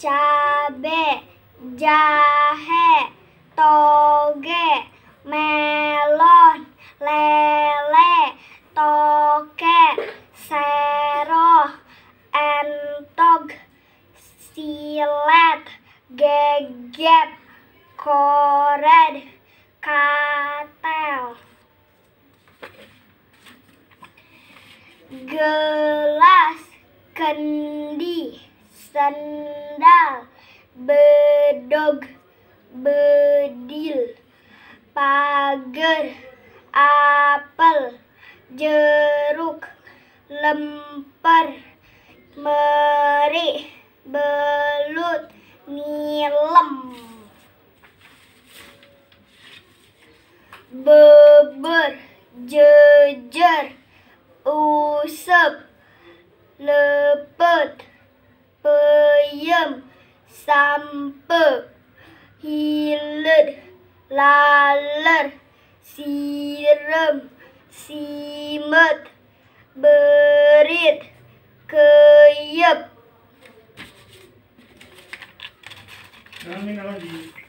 cabe, jahe, toge, melon, lele, toke, sero, entog, silet, gegep, kored, katel. Gelas, kendi, sendal, bedog, bedil, pagar, apel, jeruk, lemper, meri, belut, nilem, beber, jejer, usep, lepet, peyem, sampe, hilet, laler, sirem, simet, berit, keyep. Ini